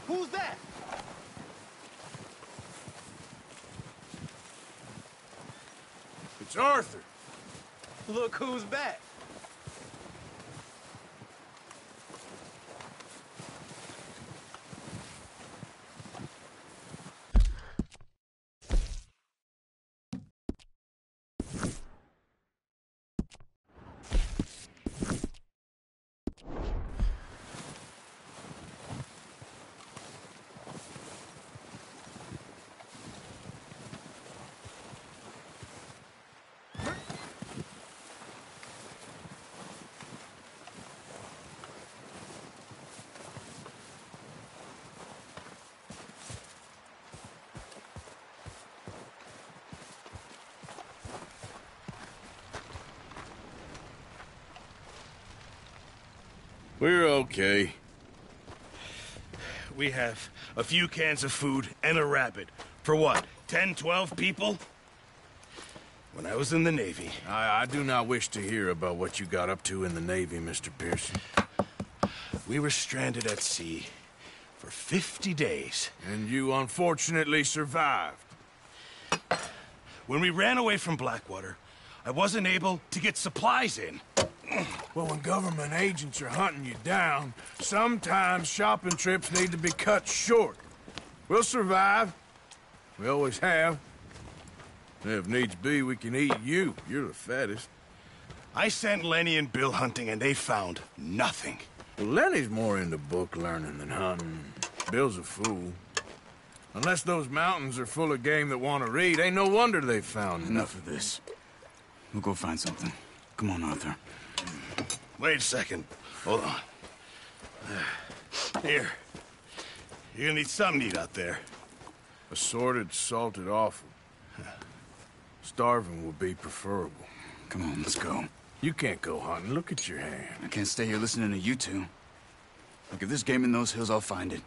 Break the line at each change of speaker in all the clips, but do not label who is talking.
Who's that?
It's Arthur.
Look who's back.
We're okay.
We have a few cans of food and a rabbit. For what, 10, 12 people? When I was in the Navy...
I do not wish to hear about what you got up to in the Navy, Mr. Pearson.
We were stranded at sea for 50 days.
And you unfortunately survived.
When we ran away from Blackwater, I wasn't able to get supplies in.
Well, when government agents are hunting you down, sometimes shopping trips need to be cut short. We'll survive. We always have. If needs be, we can eat you. You're the fattest.
I sent Lenny and Bill hunting, and they found nothing.
Well, Lenny's more into book learning than hunting. Bill's a fool. Unless those mountains are full of game that want to read, ain't no wonder they found
Enough of this. We'll go find something. Come on, Arthur.
Wait a second. Hold on. Here. You're gonna need something to eat out there.
Assorted, salted offal. Starving would be preferable.
Come on, let's go.
You can't go hunting. Look at your hand.
I can't stay here listening to you two. Look, if there's game in those hills, I'll find it.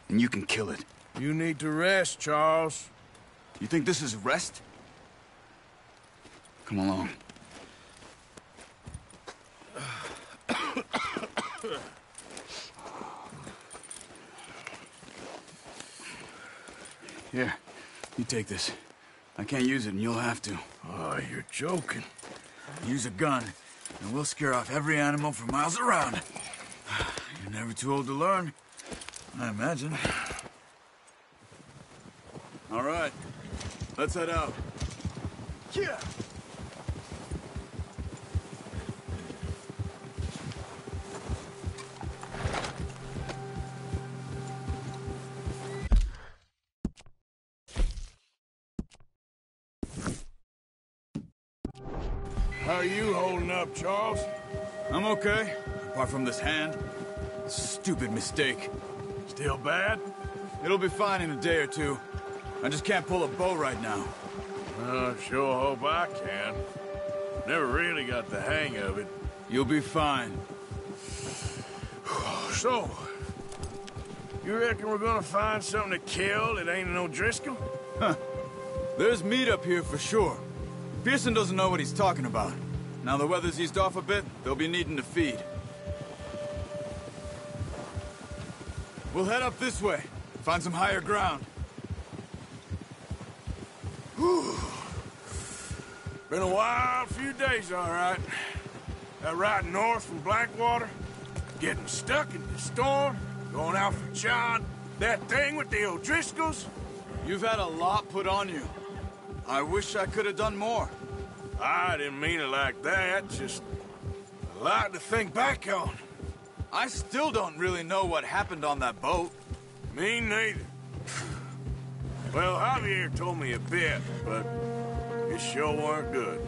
And you can kill it.
You need to rest, Charles.
You think this is rest? Come along. Here, you take this. I can't use it, and you'll have to.
Oh, you're joking.
Use a gun, and we'll scare off every animal for miles around. You're never too old to learn, I imagine. All right, let's head out.
Yeah.
How are you holding up, Charles?
I'm okay, apart from this hand. Stupid mistake.
Still bad?
It'll be fine in a day or two. I just can't pull a bow right now.
Sure hope I can. Never really got the hang of it.
You'll be fine.
So, you reckon we're gonna find something to kill that ain't no Driscoll?
There's meat up here for sure. Pearson doesn't know what he's talking about. Now the weather's eased off a bit, they'll be needing to feed. We'll head up this way. Find some higher ground.
Whew. Been a wild few days, all right. That ride north from Blackwater, getting stuck in the storm, going out for John, That thing with the O'Driscolls?
You've had a lot put on you. I wish I could have done more.
I didn't mean it like that, just a lot to think back on.
I still don't really know what happened on that boat.
Me neither. Well, Javier told me a bit, but it sure weren't good.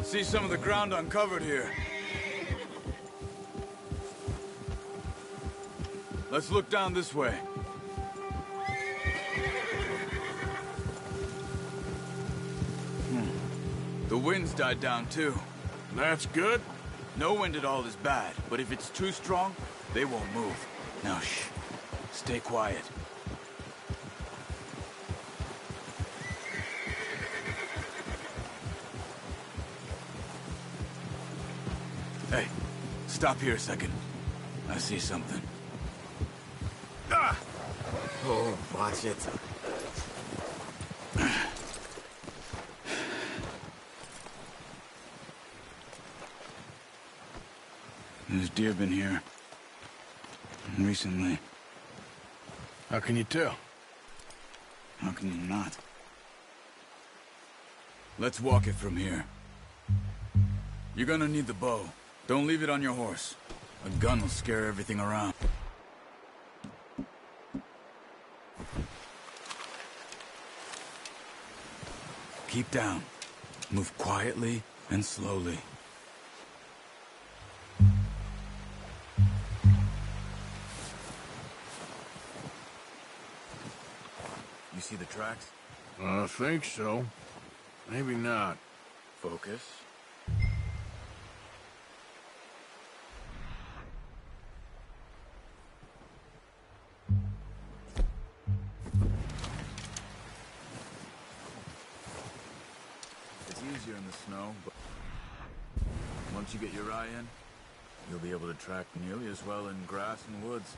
See some of the ground uncovered here. Let's look down this way. The wind's died down too.
That's good.
No wind at all is bad, but if it's too strong, they won't move. Now shh. Stay quiet. Hey, stop here a second. I see something.
Ah!
Oh, watch it.
There's deer been here. Recently.
How can you tell?
How can you not? Let's walk it from here. You're gonna need the bow. Don't leave it on your horse. A gun will scare everything around. Keep down. Move quietly and slowly. You see the tracks?
I think so. Maybe not.
Focus. It's easier in the snow, but once you get your eye in, you'll be able to track nearly as well in grass and woods.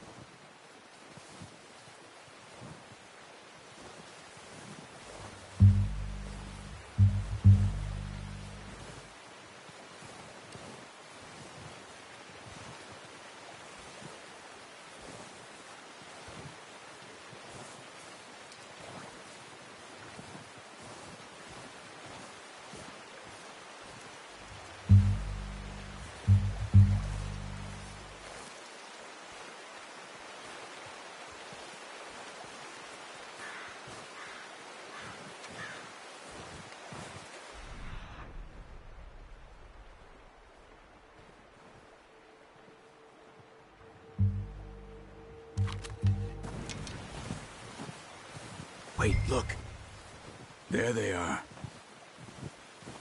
Wait, look. There they are.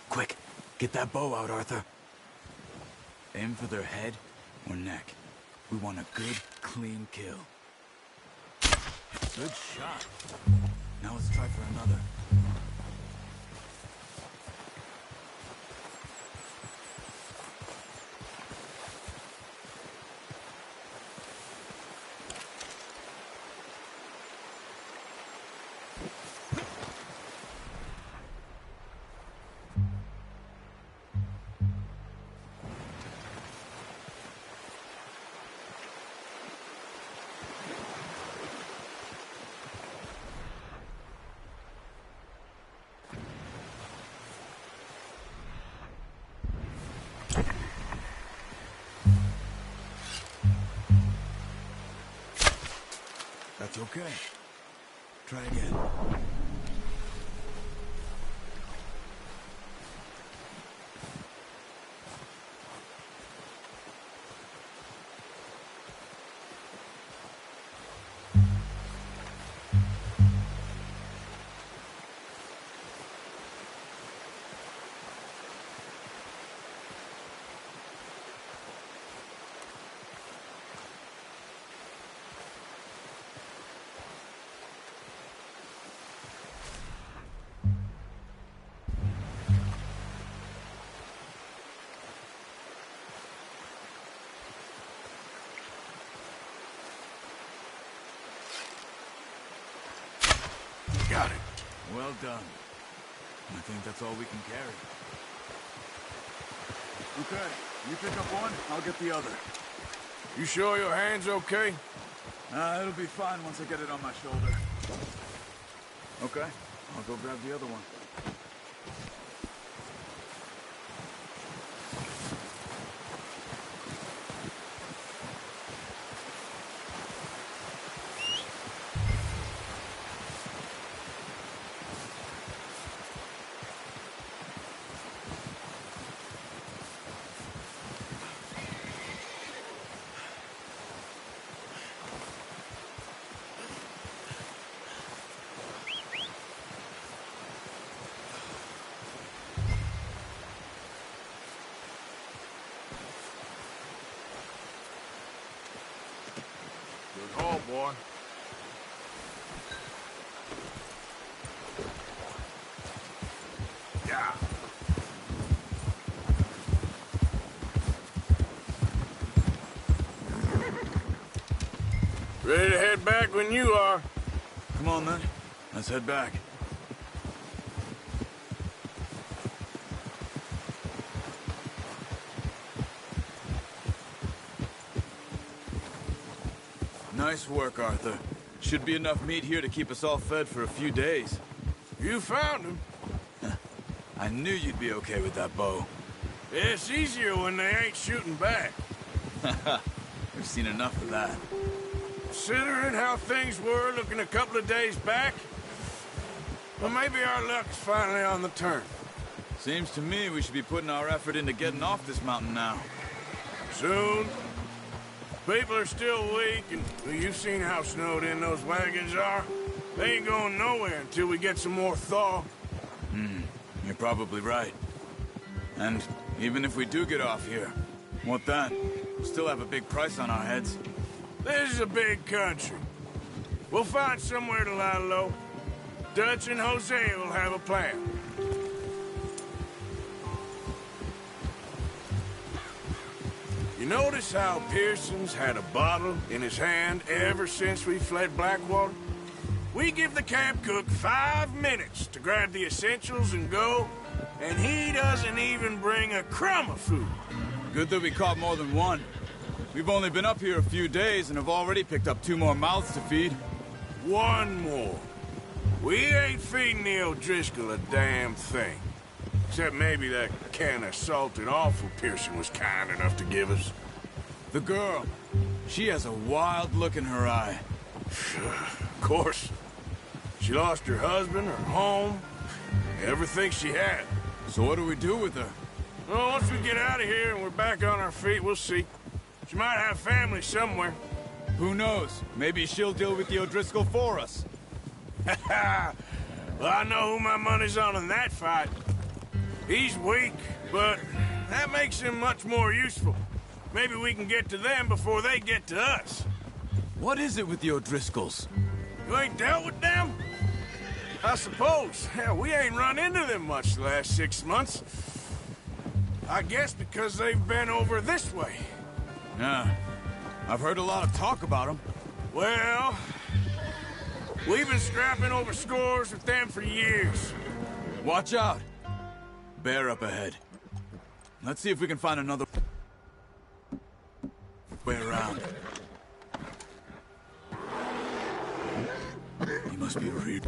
Quick, get that bow out, Arthur. Aim for their head or neck. We want a good, clean kill. Good shot. Now let's try for another. That's okay. Try again. Well done. I think that's all we can carry. Okay, you pick up one, I'll get the other.
You sure your hand's okay?
It'll be fine once I get it on my shoulder. Okay, I'll go grab the other one.
Good haul, boy. Yeah. Ready to head back when you are.
Come on, then. Let's head back. Nice work, Arthur. Should be enough meat here to keep us all fed for a few days.
You found him.
I knew you'd be okay with that bow.
It's easier when they ain't shooting back.
We've seen enough of that.
Considering how things were looking a couple of days back, well, maybe our luck's finally on the turn.
Seems to me we should be putting our effort into getting off this mountain now.
Soon. People are still weak, and well, you've seen how snowed in those wagons are. They ain't going nowhere until we get some more thaw.
You're probably right. And even if we do get off here, what then? We'll still have a big price on our heads.
This is a big country. We'll find somewhere to lie low. Dutch and Hosea will have a plan. You notice how Pearson's had a bottle in his hand ever since we fled Blackwater? We give the camp cook 5 minutes to grab the essentials and go, and he doesn't even bring a crumb of food.
Good that we caught more than one. We've only been up here a few days and have already picked up 2 more mouths to feed.
One more. We ain't feeding the O'Driscoll a damn thing. Except maybe that can of salted offal Pearson was kind enough to give us.
The girl, she has a wild look in her eye.
Of course. She lost her husband, her home, everything she had.
So what do we do with her?
Well, once we get out of here and we're back on our feet, we'll see. She might have family somewhere.
Who knows? Maybe she'll deal with the O'Driscoll for us.
Well, I know who my money's on in that fight. He's weak, but that makes him much more useful. Maybe we can get to them before they get to us.
What is it with the O'Driscolls?
You ain't dealt with them? I suppose. Hell, we ain't run into them much the last 6 months. I guess because they've been over this way.
Yeah. I've heard a lot of talk about them.
Well, we've been scrapping over scores with them for years.
Watch out. Bear up ahead. Let's see if we can find another way around. He must be real.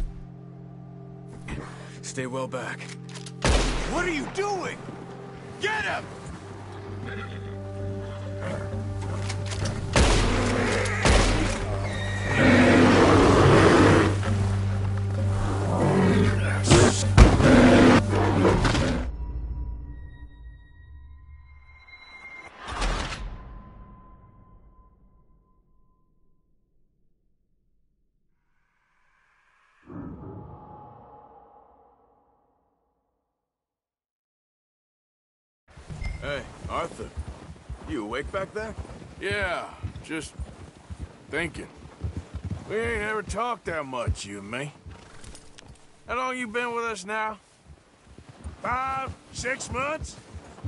Stay well back. What are you doing? Get him!
Hey, Arthur. You awake back there?
Yeah, just thinking. We ain't ever talked that much, you and me. How long you been with us now? 5, 6 months?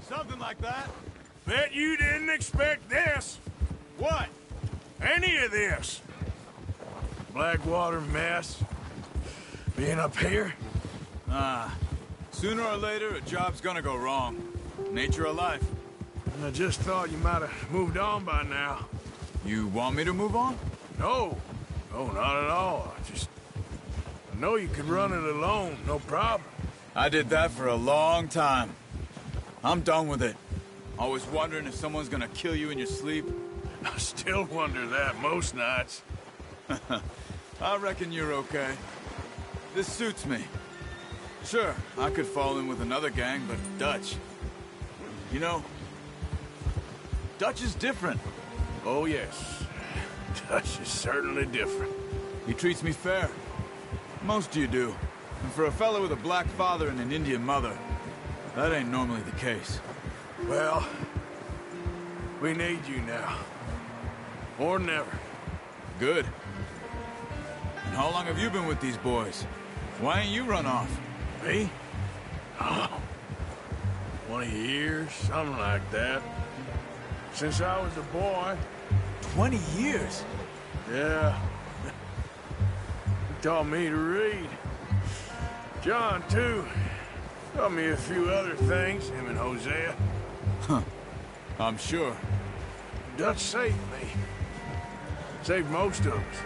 Something like that.
Bet you didn't expect this.
What?
Any of this. Blackwater mess. Being up here.
Sooner or later, a job's gonna go wrong. Nature of life.
I just thought you might have moved on by now.
You want me to move on?
No. No, not at all. I know you could run it alone, no problem.
I did that for a long time. I'm done with it. Always wondering if someone's gonna kill you in your sleep.
I still wonder that most nights.
I reckon you're okay. This suits me. Sure, I could fall in with another gang, but Dutch... You know, Dutch is different.
Oh, yes. Dutch is certainly different.
He treats me fair. Most of you do. And for a fellow with a black father and an Indian mother, that ain't normally the case.
Well, we need you now. Or never.
Good. And how long have you been with these boys? Why ain't you run off?
Me? Oh, 20 years, something like that. Since I was a boy.
20 years?
Yeah. He taught me to read. John, too. Taught me a few other things, him and Hosea.
Huh. I'm sure.
Dutch saved me. Saved most of us.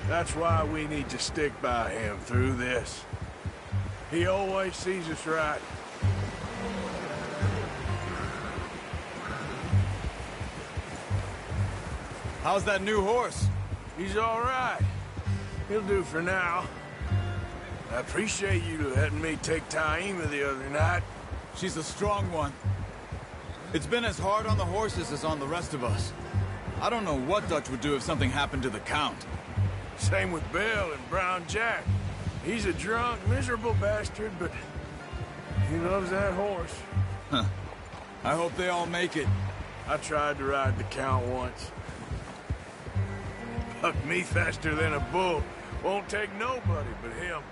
That's why we need to stick by him through this. He always sees us right.
How's that new horse?
He's all right. He'll do for now. I appreciate you letting me take Taima the other night.
She's a strong one. It's been as hard on the horses as on the rest of us. I don't know what Dutch would do if something happened to the Count.
Same with Bill and Brown Jack. He's a drunk, miserable bastard, but he loves that horse.
Huh. I hope they all make it.
I tried to ride the Count once. Bucked me faster than a bull. Won't take nobody but him.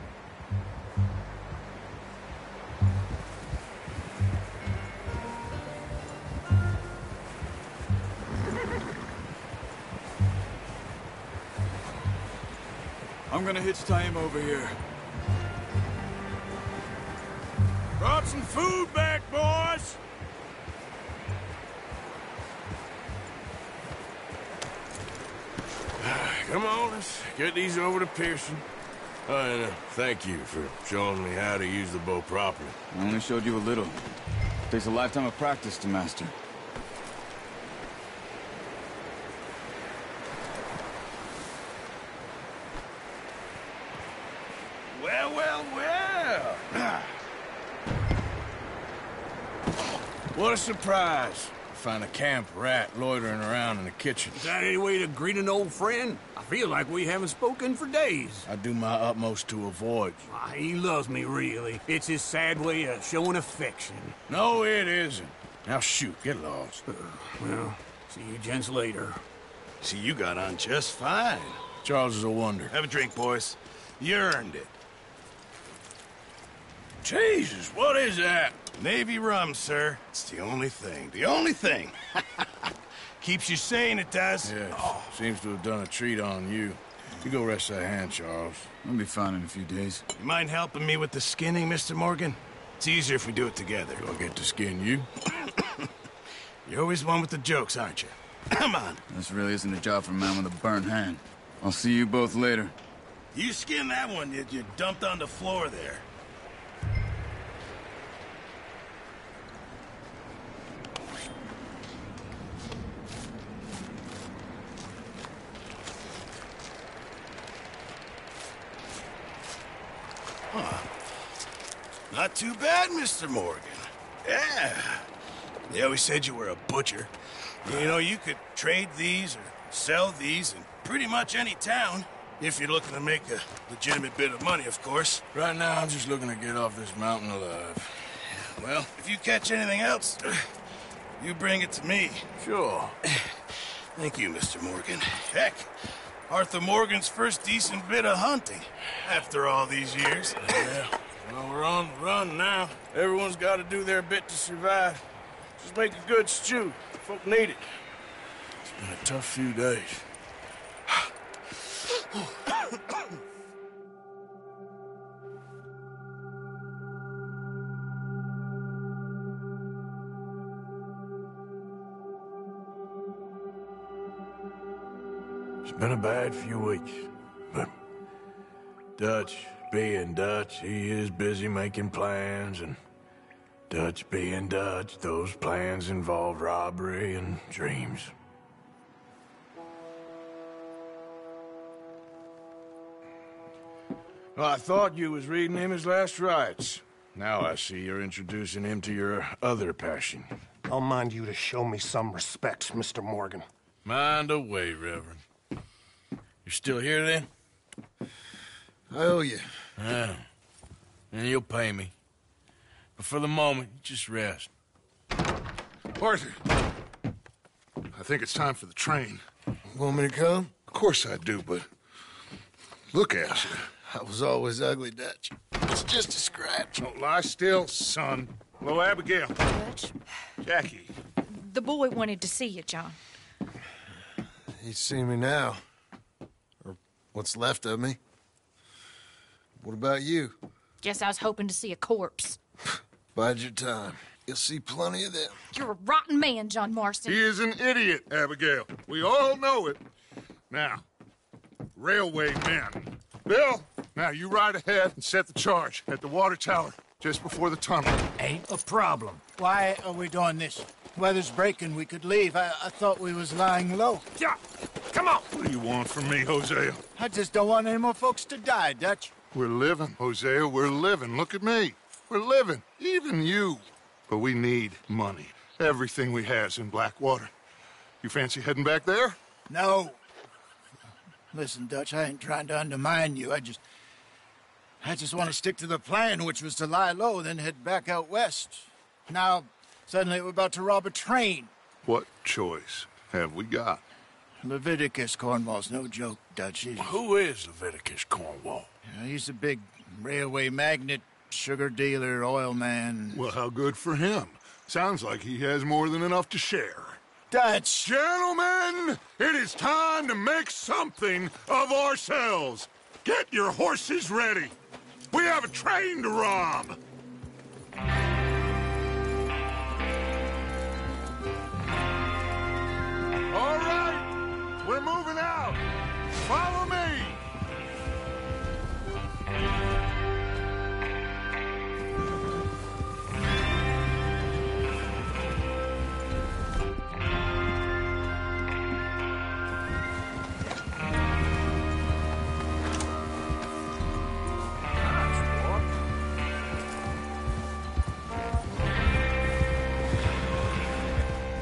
I'm gonna hitch Taima over here.
Brought some food back, boys! Come on, let's get these over to Pearson. And thank you for showing me how to use the bow properly.
I only showed you a little. Takes a lifetime of practice to master.
Well, well, well. What a surprise. Find a camp rat loitering around in the kitchen.
Is that any way to greet an old friend? I feel like we haven't spoken for days.
I do my utmost to avoid you.
He loves me, really. It's his sad way of showing affection.
No, it isn't. Now shoot, get lost.
Well, see you gents later.
See, you got on just fine.
Charles is a wonder.
Have a drink, boys. You earned it.
Jesus, what is that?
Navy rum, sir. It's the only thing. The only thing. Keeps you sane, it does.
Yes, seems to have done a treat on you. You go rest that hand, Charles.
I'll be fine in a few days.
You mind helping me with the skinning, Mr. Morgan? It's easier if we do it together.
Do I get to skin you?
You're always one with the jokes, aren't you? Come on.
This really isn't a job for a man with a burnt hand. I'll see you both later.
You skinned that one that you dumped on the floor there. Not too bad, Mr. Morgan. Yeah. They always said you were a butcher. You know, you could trade these or sell these in pretty much any town. If you're looking to make a legitimate bit of money, of course.
Right now, I'm just looking to get off this mountain alive.
Well, if you catch anything else, you bring it to me.
Sure.
Thank you, Mr. Morgan. Heck, Arthur Morgan's first decent bit of hunting after all these years.
Yeah. Well, we're on the run now. Everyone's got to do their bit to survive. Just make a good stew. Folk need it. It's been a tough few days. It's been a bad few weeks, but Dutch being Dutch, he is busy making plans, and Dutch being Dutch, those plans involve robbery and dreams. Well, I thought you was reading him his last rites. Now I see you're introducing him to your other passion.
I'll mind you to show me some respect, Mr. Morgan.
Mind away, Reverend. You're still here, then?
I owe you.
Yeah. And you'll pay me. But for the moment, just rest.
Arthur, I think it's time for the train.
Want me to come?
Of course I do, but look at you.
I was always ugly, Dutch. It's just a scratch.
Don't lie still, son. Hello, Abigail.
Dutch,
Jackie.
the boy wanted to see you, John.
He's seen me now. Or what's left of me. What about you?
Guess I was hoping to see a corpse.
Bide your time. You'll see plenty of them.
You're a rotten man, John Marston.
He is an idiot, Abigail. We all know it. Now, railway men. Bill, now you ride ahead and set the charge at the water tower just before the tunnel.
Ain't a problem. Why are we doing this? Weather's breaking. We could leave. I thought we was lying low.
Yeah, come on. What do you want from me, Hosea?
I just don't want any more folks to die, Dutch.
We're living, Hosea. We're living. Look at me. We're living. Even you. But we need money. Everything we has in Blackwater. You fancy heading back there?
No. Listen, Dutch, I ain't trying to undermine you. I just want to stick to the plan, which was to lie low, then head back out west. Now, suddenly we're about to rob a train.
What choice have we got?
Leviticus Cornwall's no joke, Dutch.
Who is Leviticus Cornwall?
He's a big railway magnate, sugar dealer, oil man.
Well, how good for him. Sounds like he has more than enough to share.
Dutch!
Gentlemen, it is time to make something of ourselves. Get your horses ready. We have a train to rob. All right, we're moving out. Follow me.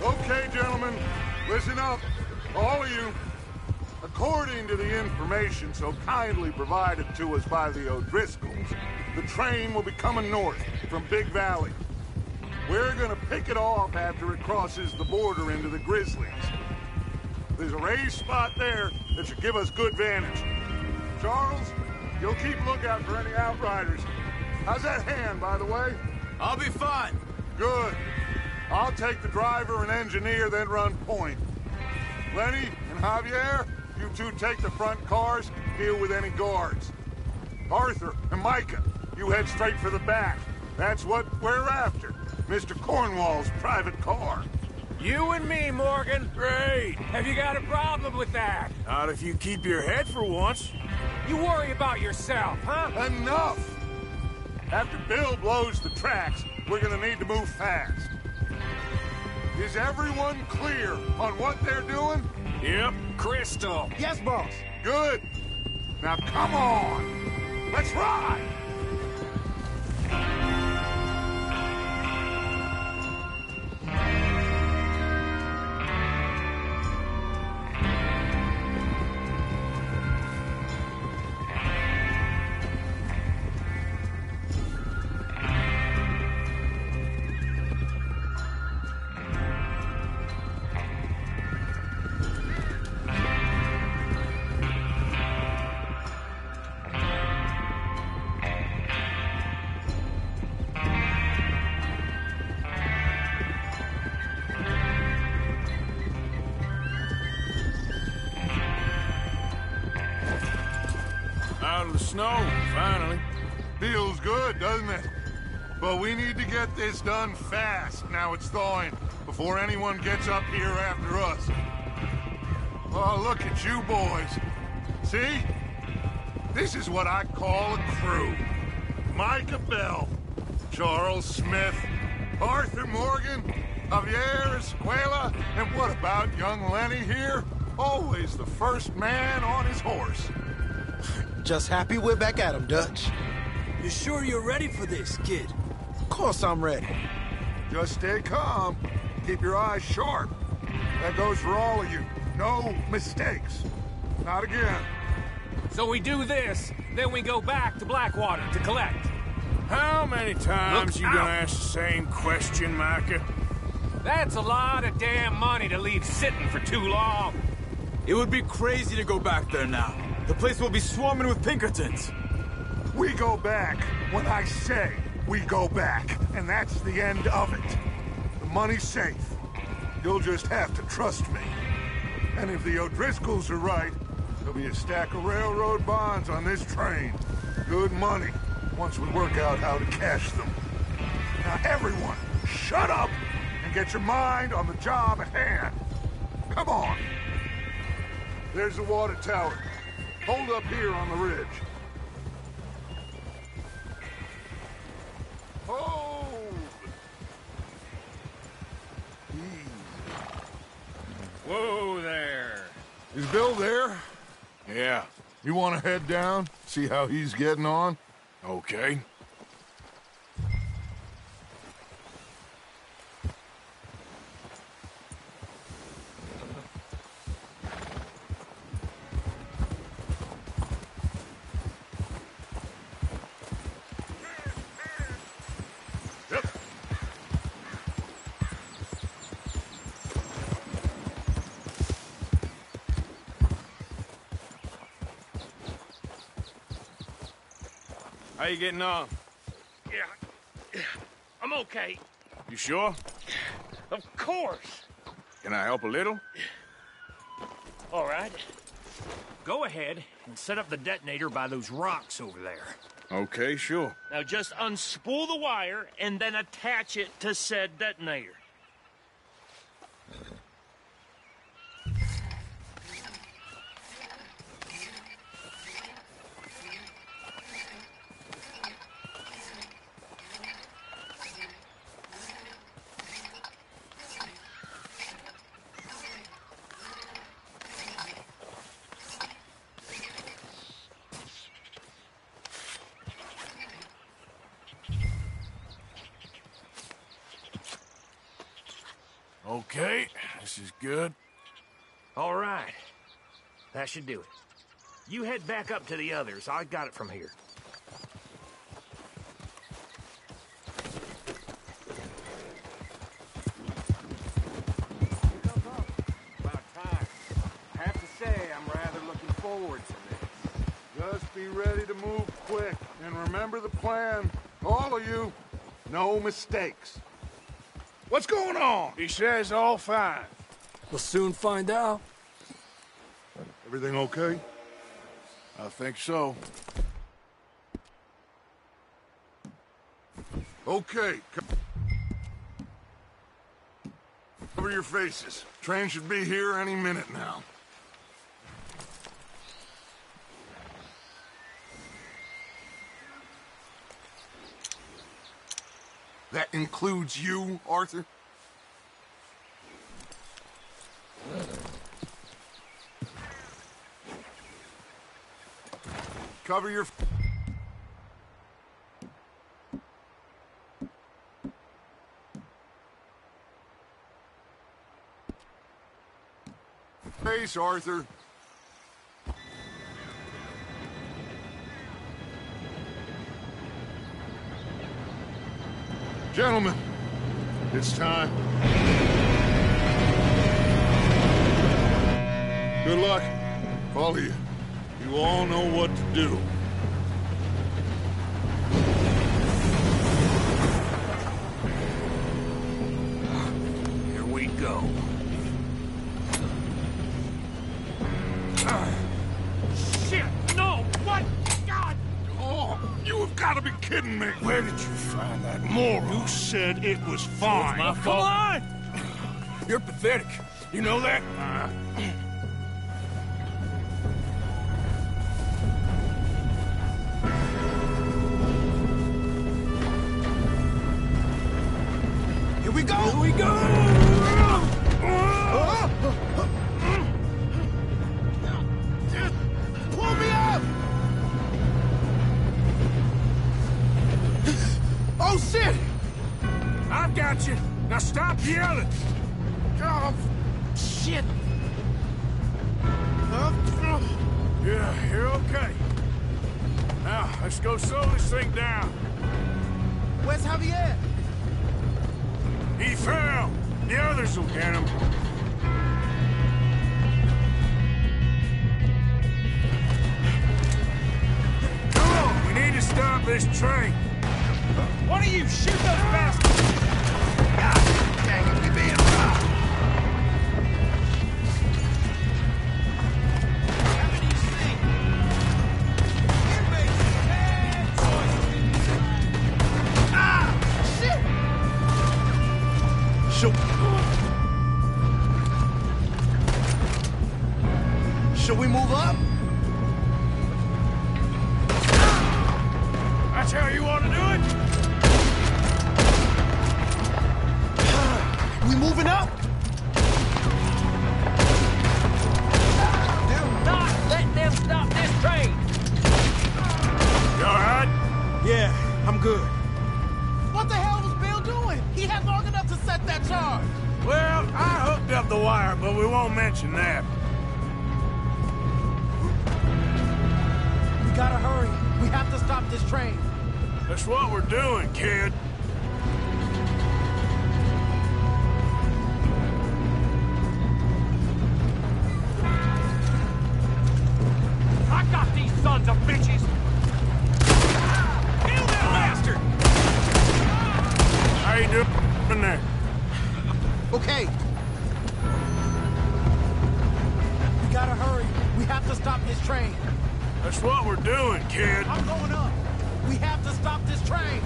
Okay, gentlemen, listen up, all of you. According to the information so kindly provided to us by the O'Driscolls, the train will be coming north from Big Valley. We're gonna pick it off after it crosses the border into the Grizzlies. There's a raised spot there that should give us good vantage. Charles, you'll keep lookout for any outriders. How's that hand, by the way?
I'll be fine.
Good. I'll take the driver and engineer, then run point. Lenny and Javier, you two take the front cars, deal with any guards. Arthur and Micah, you head straight for the back. That's what we're after. Mr. Cornwall's private car.
You and me, Morgan.
Great.
Have you got a problem with that?
Not if you keep your head for once.
You worry about yourself, huh?
Enough! After Bill blows the tracks, we're gonna need to move fast. Is everyone clear on what they're doing?
Yep.
Crystal.
Yes, boss.
Good. Now come on. Let's ride.
Out of the snow, finally.
Feels good, doesn't it? But we need to get this done fast, now it's thawing, before anyone gets up here after us. Oh, look at you boys. See? This is what I call a crew. Micah Bell, Charles Smith, Arthur Morgan, Javier Escuela, and what about young Lenny here? Always the first man on his horse.
Just happy we're back at him, Dutch.
You sure you're ready for this, kid?
Of course I'm ready.
Just stay calm. Keep your eyes sharp. That goes for all of you. No mistakes. Not again.
So we do this, then we go back to Blackwater to collect.
How many times
Look
you gonna
out.
ask the same question, Micah?
That's a lot of damn money to leave sitting for too long.
It would be crazy to go back there now. The place will be swarming with Pinkertons.
We go back when I say we go back, and that's the end of it. The money's safe. You'll just have to trust me. And if the O'Driscolls are right, there'll be a stack of railroad bonds on this train. Good money, once we work out how to cash them. Now everyone, shut up and get your mind on the job at hand. Come on. There's the water tower. Hold up here on the ridge. Hold!
Whoa there.
Is Bill there?
Yeah.
You want to head down? See how he's getting on?
Okay.
Yep.
How you getting on?
Yeah, I'm okay.
You sure?
Of course.
Can I help a little?
All right. Go ahead and set up the detonator by those rocks over there.
Okay, sure.
Now just unspool the wire and then attach it to said detonator.
Okay, this is good.
All right. That should do it. You head back up to the others. I got it from here.
About time. I have to say, I'm rather looking forward to this.
Just be ready to move quick. And remember the plan. All of you, no mistakes. What's going on?
He says all fine.
We'll soon find out.
Everything okay?
I think so.
Okay. Cover your faces. Train should be here any minute now. That includes you, Arthur? Cover your... face, Arthur. Gentlemen, it's time. Good luck. Follow you. You all know what to do.
Here we go. Shit! No! What? God!
Oh, you have got to be kidding me.
Where did you find that moron?
You said it was fine.
Come on!
You're pathetic. You know that? we go!
Pull me up! Oh, shit!
I've got you. Now stop yelling.
Oh, shit!
Yeah, you're okay. Now, let's go slow this thing down.
Where's Javier?
He fell. The others will get him. Come on, we need to stop this train.
One of you, shoot those bastards!
God dang it, we being robbed! Should we move up?
That's how you want to do it?
We moving up?
Do not let them stop this train!
You all right?
Yeah, I'm good.
What the hell was Bill doing? He had long enough to set that charge.
Well, I hooked up the wire, but we won't mention that.
We gotta hurry. We have to stop this train.
That's what we're doing, kid.
I got these sons of bitches! Kill that bastard!
How you doing there?
Okay.
We gotta hurry. We have to stop this train.
That's what we're doing, kid.
I'm going up. We have to stop this train.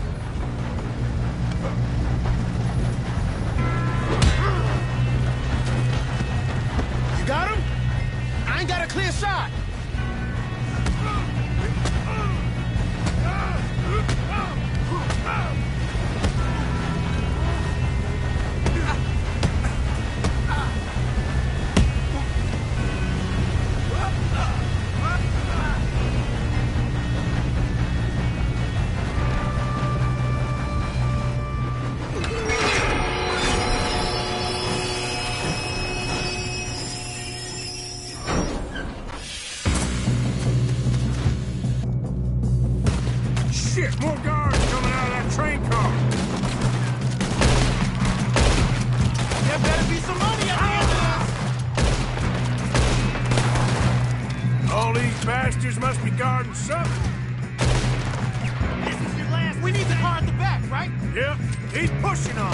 You got him? I ain't got a clear shot.
Shit, more guards coming out of that train car.
There better be some money at the end of
All these bastards must be guarding something.
this. This is your last. We need the car at the back, right?
Yep, he's pushing on.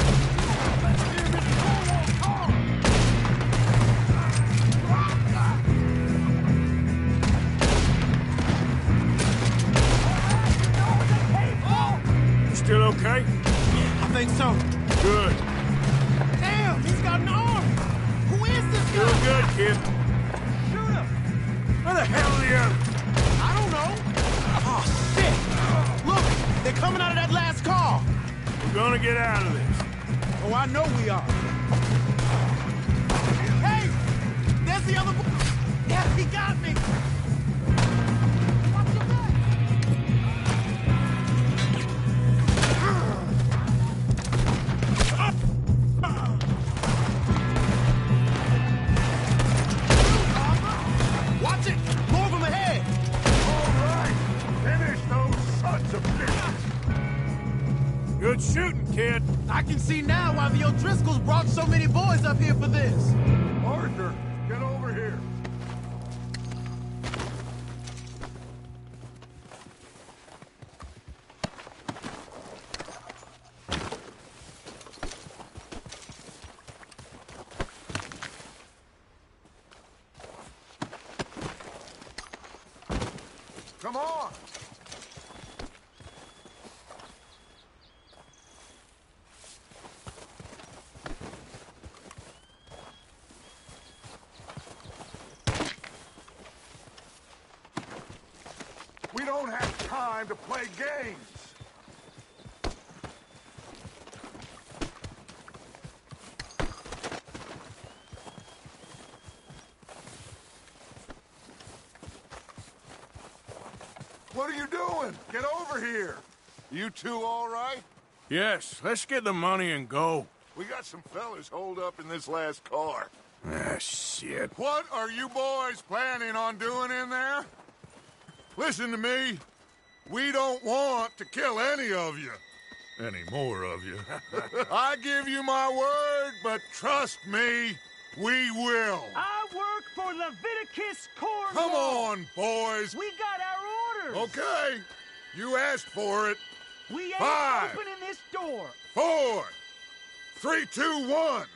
You still okay?
I think so.
Good.
Damn, he's got an arm. Who is this guy?
Doing good, kid.
Shoot him.
Where the hell are the others?
I don't know. Oh, shit. Look, they're coming out of that last car.
We're gonna get out of this.
Oh, I know we are. Hey, there's the other boy. Yeah, he got me. Watch your back. Watch it! More of them ahead!
All right, finish those sons of bitches.
Good shooting, kid.
I can see now why the O'Driscolls brought so many boys up here for this.
Arthur, get over here. Come on. We don't have time to play games. What are you doing? Get over here. You two all right?
Yes, let's get the money and go.
We got some fellas holed up in this last car.
Ah, shit.
What are you boys planning on doing in there? Listen to me. We don't want to kill any of you. Any more of you. I give you my word, but trust me, we will.
I work for Leviticus Cornwall.
Come on, boys.
We got our orders.
Okay. You asked for it.
We ain't
5,
opening this door.
4, 3, 2, 1.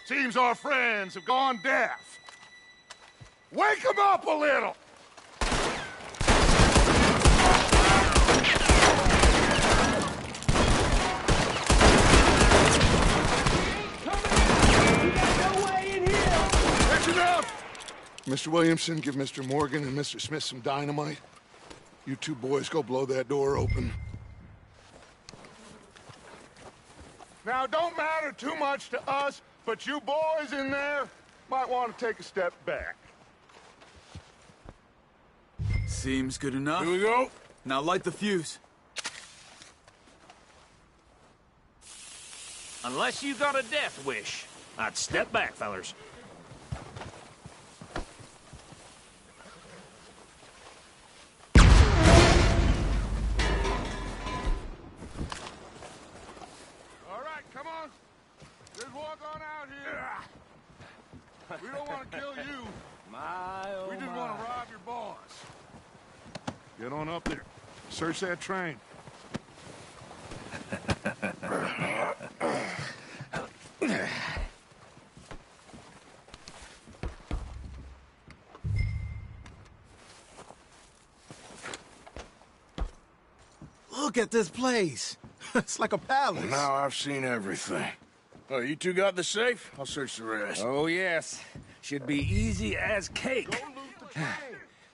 Seems our friends have gone deaf. Wake them up a little. That's enough! Mr. Williamson, give Mr. Morgan and Mr. Smith some dynamite. You two boys go blow that door open. Now, don't matter too much to us, but you boys in there might want to take a step back.
Seems good enough.
Here we go.
Now light the fuse.
Unless you got a death wish, I'd step back, fellers.
All right, come on. Just walk on out here. We don't want to kill you. We just want to rob your boss. Get on up there. Search that train.
Look at this place. It's like a palace.
Now I've seen everything. Oh, you two got the safe? I'll search the rest.
Oh, yes. Should be easy as cake.
Go loot the train.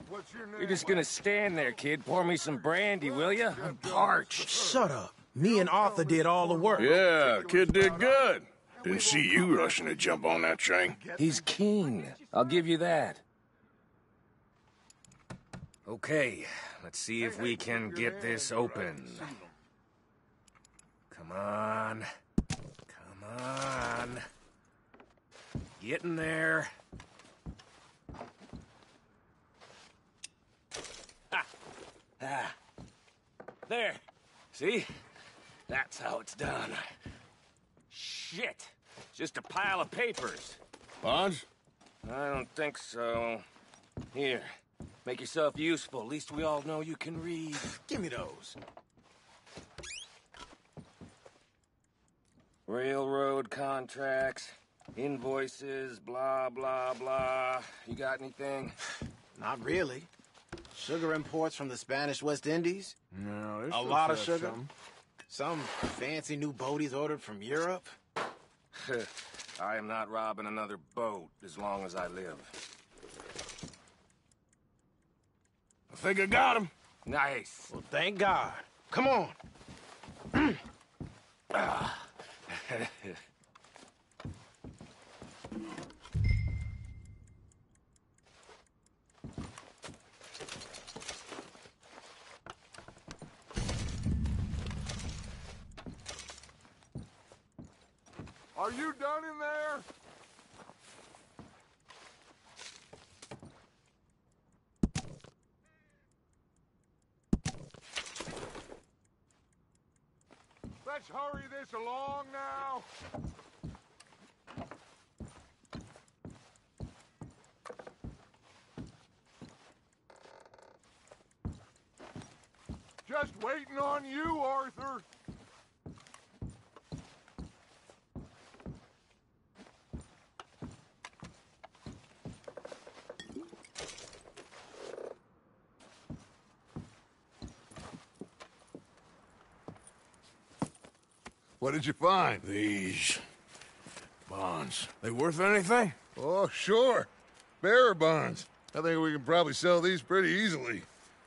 What's your name?
You're just gonna stand there, kid. Pour me some brandy, will you? I'm parched.
Shut up. Me and Arthur did all the work.
Yeah, kid did good. Didn't see you rushing to jump on that train.
He's king. I'll give you that. Okay, let's see if we can get this open. Come on. Come on. Get in there. Ah. There. See? That's how it's done. Shit. Just a pile of papers.
Bonds?
I don't think so. Here. Make yourself useful. At least we all know you can read.
Give me those.
Railroad contracts, invoices, blah, blah, blah. You got anything?
Not really. Sugar imports from the Spanish West Indies.
No,
A lot of sugar. Some fancy new boat he's ordered from Europe.
I am not robbing another boat as long as I live.
I think I got him.
Nice.
Well, thank God. Come on.
Are you done in there? Let's hurry this along now. Just waiting on you, Arthur. What did you find?
These bonds. They worth anything?
Oh, sure. Bearer bonds. I think we can probably sell these pretty easily.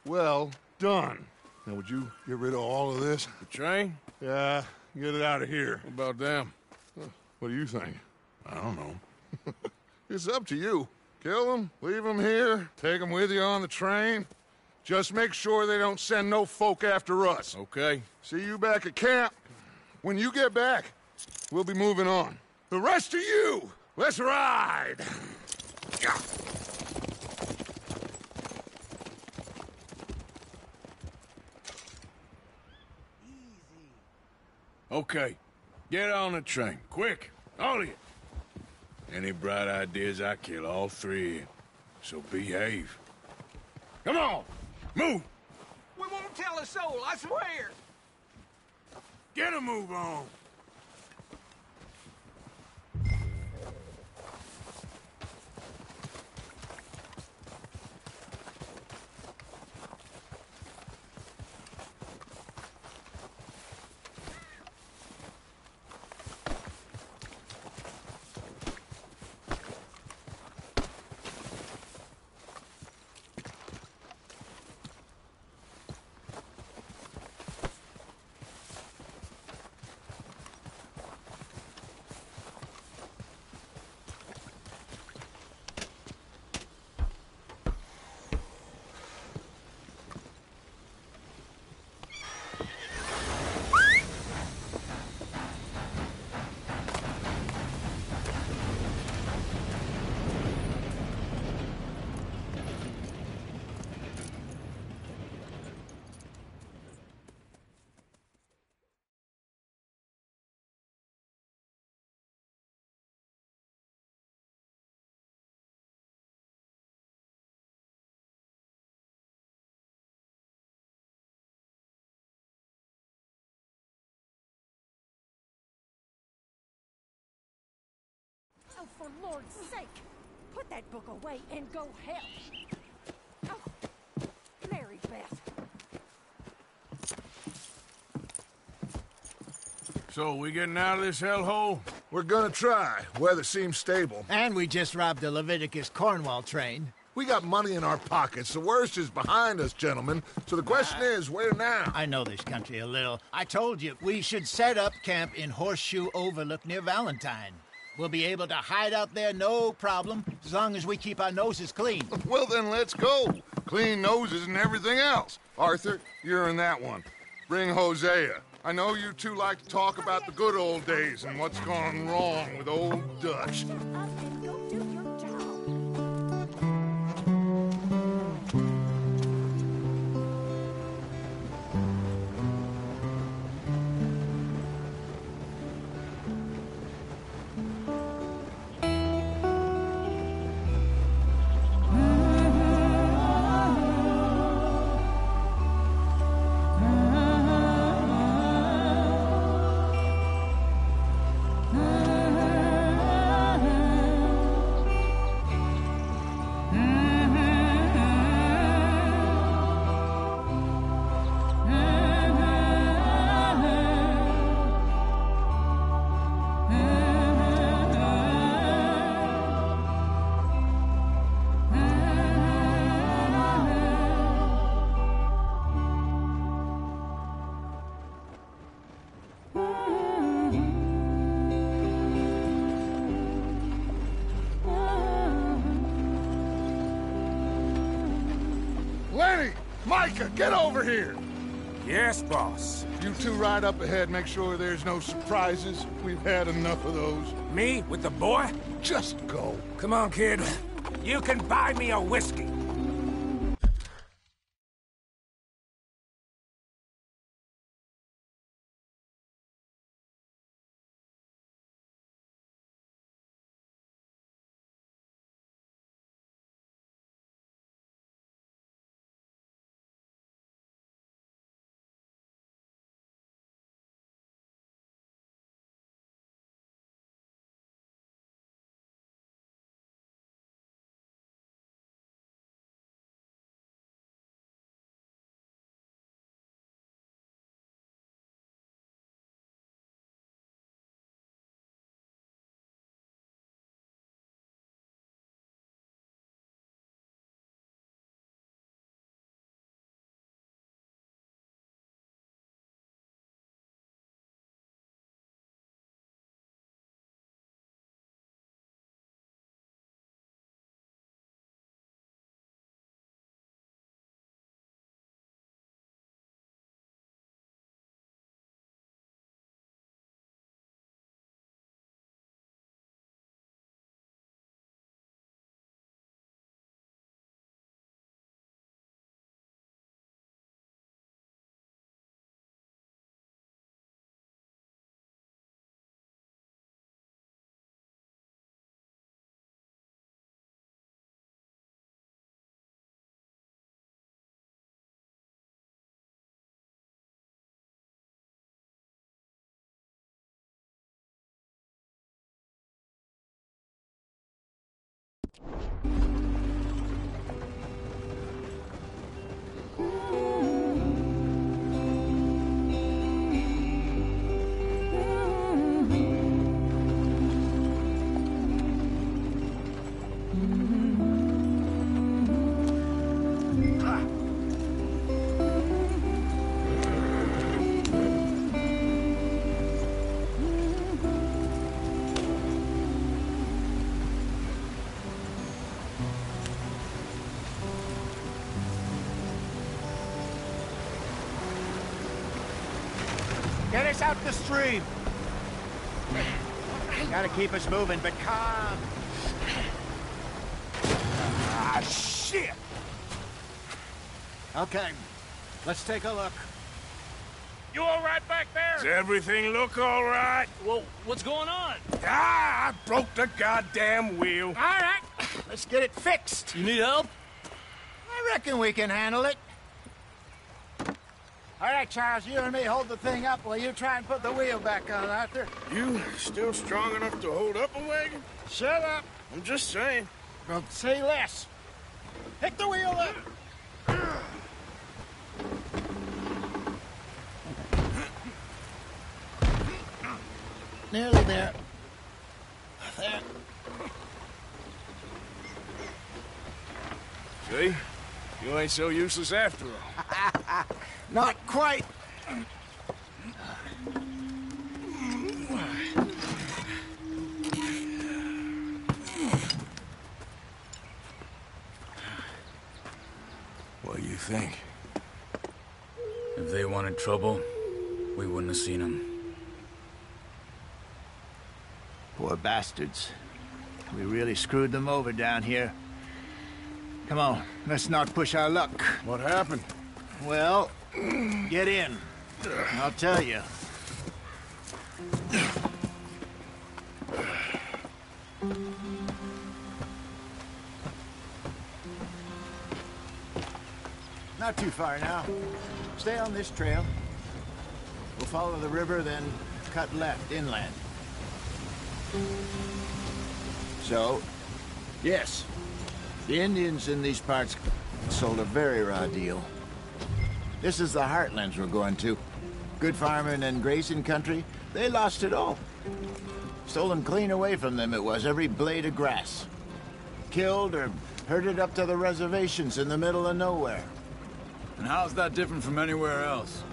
Well done. Now, would you get rid of all of this?
The train?
Yeah, get it out of here.
What about them?
What do you think?
I don't know.
It's up to you. Kill them, leave them here, take them with you on the train. Just make sure they don't send no folk after us.
Okay.
See you back at camp. When you get back, we'll be moving on. The rest of you, let's ride!
Okay. Get on the train. Quick. All of you. Any bright ideas, I kill all three of you. So behave. Come on! Move!
We won't tell a soul, I swear!
Get a move on!
Oh, for Lord's sake! Put that book away and go help! Oh, Mary Beth.
So, we getting out of this hellhole?
We're gonna try. Weather seems stable.
And we just robbed the Leviticus Cornwall train.
We got money in our pockets. The worst is behind us, gentlemen. So the question is, where now?
I know this country a little. I told you, we should set up camp in Horseshoe Overlook near Valentine. We'll be able to hide out there, no problem, as long as we keep our noses clean.
Well, then let's go. Clean noses and everything else. Arthur, you're in that one. Bring Hosea. I know you two like to talk about the good old days and what's gone wrong with old Dutch. Lenny! Micah, get over here!
Yes, boss.
You two ride up ahead, make sure there's no surprises. We've had enough of those.
Me with the boy?
Just go.
Come on, kid. You can buy me a whiskey.
Get us out the stream. Gotta keep us moving, but calm.
Ah, shit!
Okay, let's take a look.
You all right back there?
Does everything look all right?
Well, what's going on?
Ah, I broke the goddamn wheel.
All right, let's get it fixed.
You need help?
I reckon we can handle it. All right, Charles, you and me hold the thing up while you try and put the wheel back on, Arthur.
You still strong enough to hold up a wagon?
Shut up.
I'm just saying.
Well, say less. Pick the wheel up. Nearly there. There.
See? You ain't so useless after all.
Not quite.
What do you think?
If they wanted trouble, we wouldn't have seen them.
Poor bastards. We really screwed them over down here. Come on, let's not push our luck.
What happened?
Well, get in. I'll tell you. Not too far now. Stay on this trail. We'll follow the river, then cut left inland. So, yes, the Indians in these parts sold a very raw deal. This is the heartlands we're going to. Good farming and grazing country, they lost it all. Stolen clean away from them it was, every blade of grass. Killed or herded up to the reservations in the middle of nowhere.
And how's that different from anywhere else?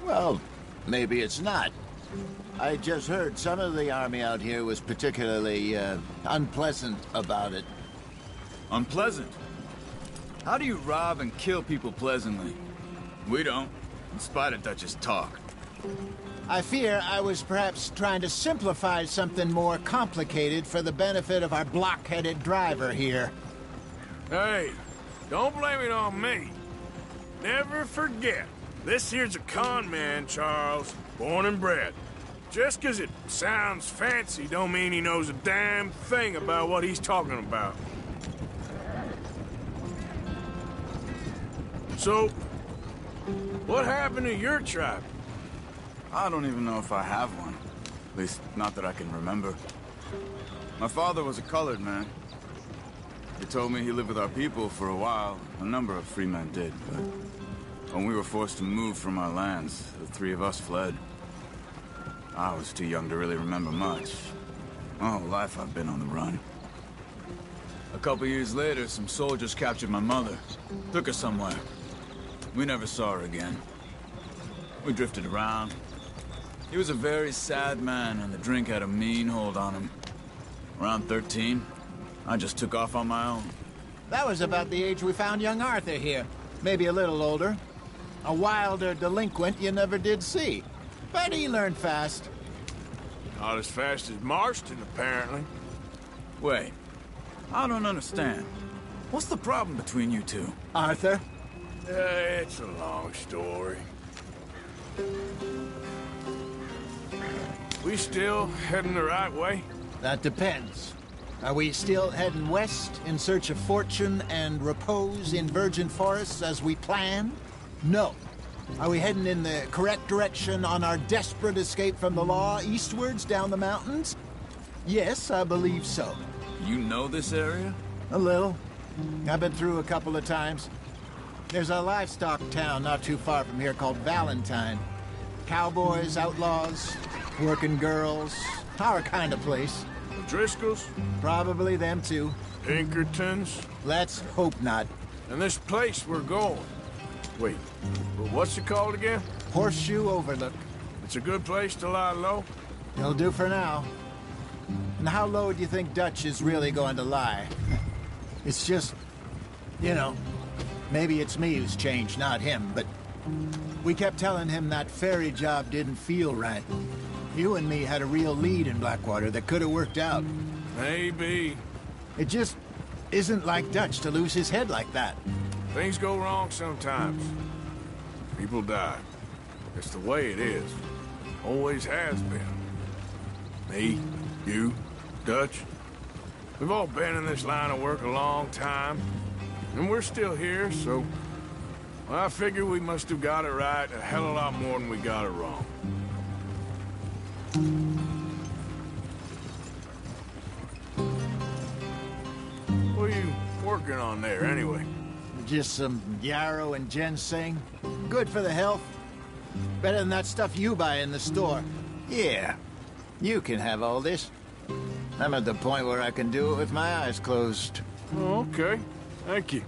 Well, maybe it's not. I just heard some of the army out here was particularly, unpleasant about it.
Unpleasant? How do you rob and kill people pleasantly? We don't, in spite of Dutch's talk.
I fear I was perhaps trying to simplify something more complicated for the benefit of our block-headed driver here.
Hey, don't blame it on me. Never forget, this here's a con man, Charles, born and bred. Just 'cause it sounds fancy don't mean he knows a damn thing about what he's talking about. So, what happened to your tribe?
I don't even know if I have one. At least, not that I can remember. My father was a colored man. He told me he lived with our people for a while. A number of free men did, but when we were forced to move from our lands, the three of us fled. I was too young to really remember much. My whole life I've been on the run. A couple years later, some soldiers captured my mother. Took her somewhere. We never saw her again. We drifted around. He was a very sad man, and the drink had a mean hold on him. Around 13, I just took off on my own.
That was about the age we found young Arthur here. Maybe a little older. A wilder delinquent you never did see. But he learned fast.
Not as fast as Marston, apparently.
Wait, I don't understand. What's the problem between you two?
Arthur?
It's a long story. We still heading the right way?
That depends. Are we still heading west in search of fortune and repose in virgin forests as we planned? No. Are we heading in the correct direction on our desperate escape from the law eastwards down the mountains? Yes, I believe so.
You know this area?
A little. I've been through a couple of times. There's a livestock town not too far from here called Valentine. Cowboys, outlaws, working girls, our kind of place.
The Driscolls?
Probably them too.
Pinkertons?
Let's hope not.
And this place we're going. Wait, but what's it called again?
Horseshoe Overlook.
It's a good place to lie low?
It'll do for now. And how low do you think Dutch is really going to lie? It's just, you know, maybe it's me who's changed, not him, but we kept telling him that ferry job didn't feel right. You and me had a real lead in Blackwater that could have worked out.
Maybe.
It just isn't like Dutch to lose his head like that.
Things go wrong sometimes. People die. It's the way it is. Always has been. Me, you, Dutch. We've all been in this line of work a long time. And we're still here, so... well, I figure we must have got it right a hell of a lot more than we got it wrong. What are you working on there, anyway?
Just some yarrow and ginseng. Good for the health. Better than that stuff you buy in the store. Yeah, you can have all this. I'm at the point where I can do it with my eyes closed.
Oh, okay. Thank you.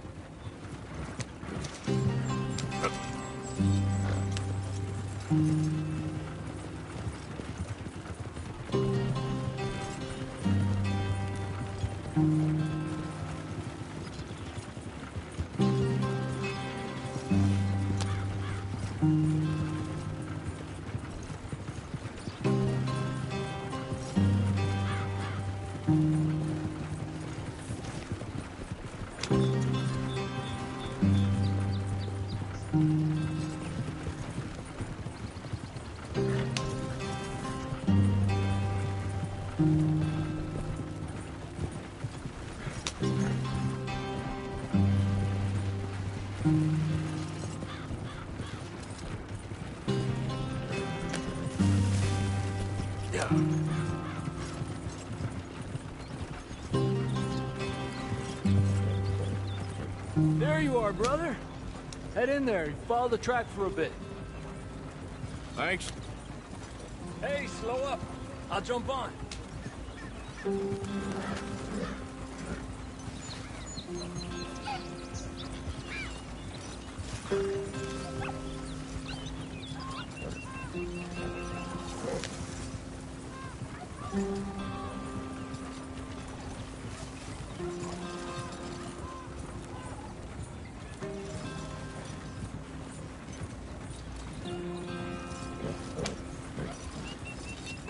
There you are, brother. Head in there. Follow the track for a bit.
Thanks.
Hey, slow up. I'll jump on.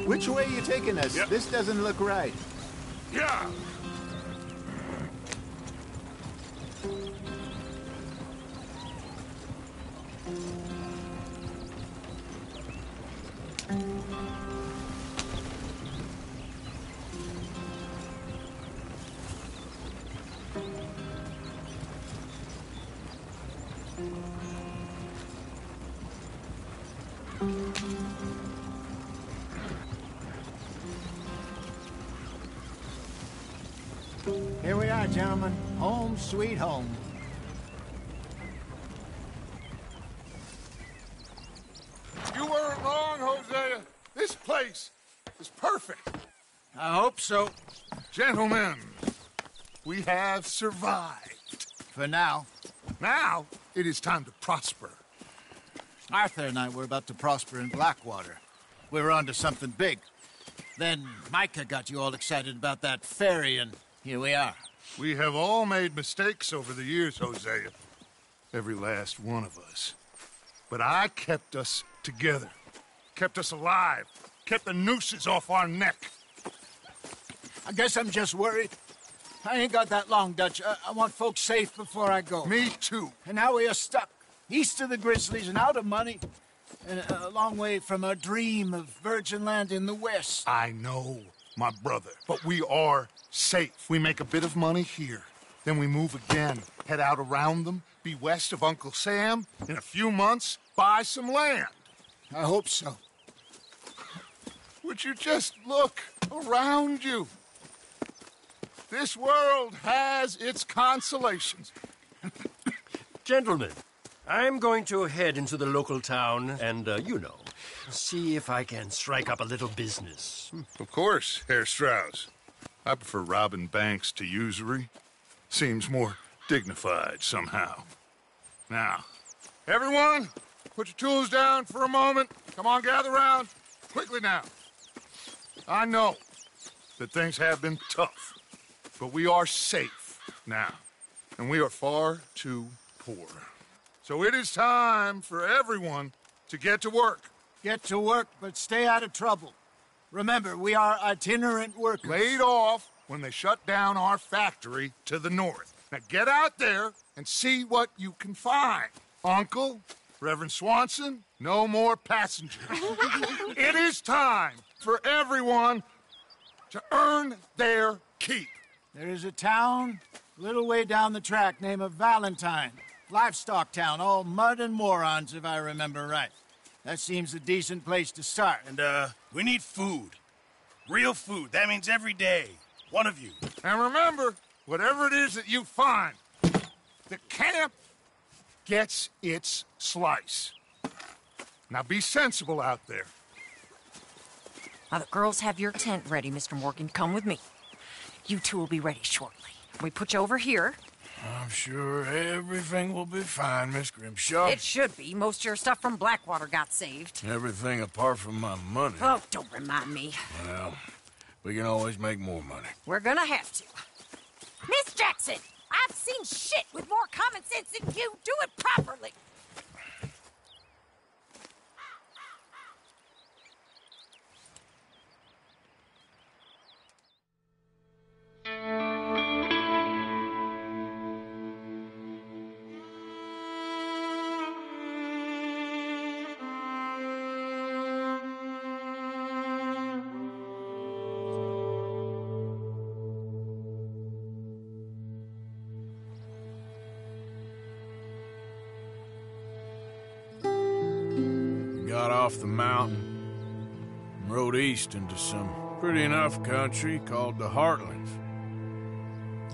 Which way are you taking us?
Yep.
This doesn't look right.
Yeah!
Here we are, gentlemen. Home sweet home.
You weren't wrong, Hosea. This place is perfect.
I hope so.
Gentlemen, we have survived.
For now.
Now, it is time to prosper.
Arthur and I were about to prosper in Blackwater. We were onto something big. Then Micah got you all excited about that ferry, and here we are.
We have all made mistakes over the years, Hosea. Every last one of us. But I kept us together. Kept us alive. Kept the nooses off our neck.
I guess I'm just worried. I ain't got that long, Dutch. I want folks safe before I go.
Me too.
And now we are stuck. East of the Grizzlies and out of money. And a long way from our dream of virgin land in the west.
I know, my brother. But we are safe. We make a bit of money here. Then we move again. Head out around them. Be west of Uncle Sam. In a few months, buy some land.
I hope so.
Would you just look around you? This world has its consolations.
Gentlemen, I'm going to head into the local town and, see if I can strike up a little business.
Of course, Herr Strauss. I prefer robbing banks to usury. Seems more dignified somehow. Now, everyone, put your tools down for a moment. Come on, gather round. Quickly now. I know that things have been tough, but we are safe now, and we are far too poor. So it is time for everyone to get to work.
Get to work, but stay out of trouble. Remember, we are itinerant workers.
Laid off when they shut down our factory to the north. Now get out there and see what you can find. Uncle, Reverend Swanson, no more passengers. It is time for everyone to earn their keep.
There is a town a little way down the track named Valentine. Livestock town, all mud and morons, if I remember right. That seems a decent place to start.
And, we need food. Real food. That means every day. One of you.
And remember, whatever it is that you find, the camp gets its slice. Now be sensible out there.
Now, the girls have your tent ready, Mr. Morgan. Come with me. You two will be ready shortly. We put you over here.
I'm sure everything will be fine, Miss Grimshaw.
It should be. Most of your stuff from Blackwater got saved.
Everything apart from my money.
Oh, don't remind me.
Well, we can always make more money.
We're gonna have to. Miss Jackson, I've seen shit with more common sense than you. Do it properly.
Got off the mountain and rode east into some pretty enough country called the Heartlands.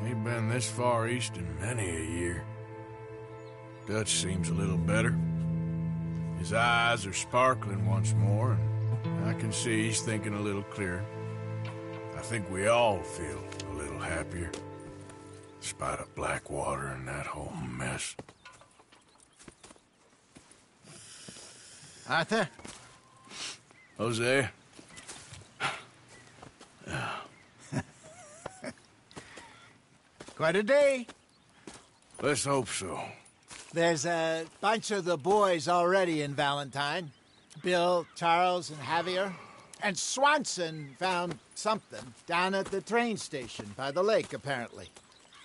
Ain't been this far east in many a year. Dutch seems a little better. His eyes are sparkling once more, and I can see he's thinking a little clearer. I think we all feel a little happier, despite of Blackwater and that whole mess.
Arthur?
Hosea?
Quite a day.
Let's hope so.
There's a bunch of the boys already in Valentine. Bill, Charles, and Javier. And Swanson found something down at the train station by the lake, apparently.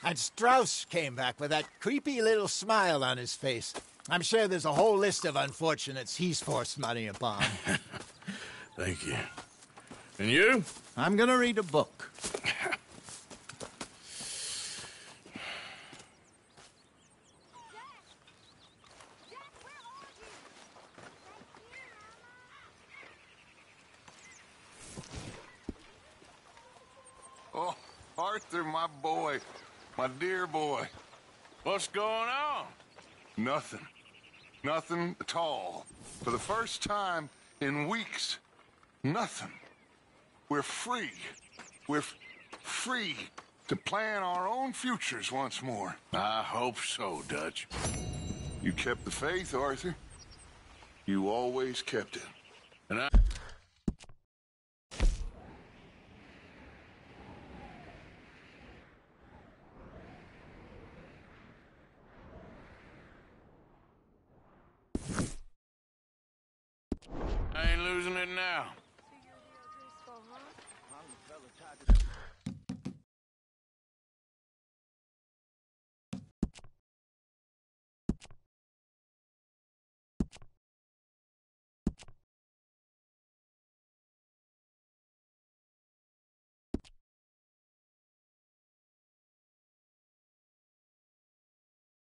And Strauss came back with that creepy little smile on his face. I'm sure there's a whole list of unfortunates he's forced money upon.
Thank you. And you?
I'm gonna read a book.
Oh, Arthur, my boy. My dear boy.
What's going on?
Nothing. Nothing at all. For the first time in weeks, nothing. We're free. We're free to plan our own futures once more.
I hope so, Dutch.
You kept the faith, Arthur. You always kept it.
And I... I ain't losing it now.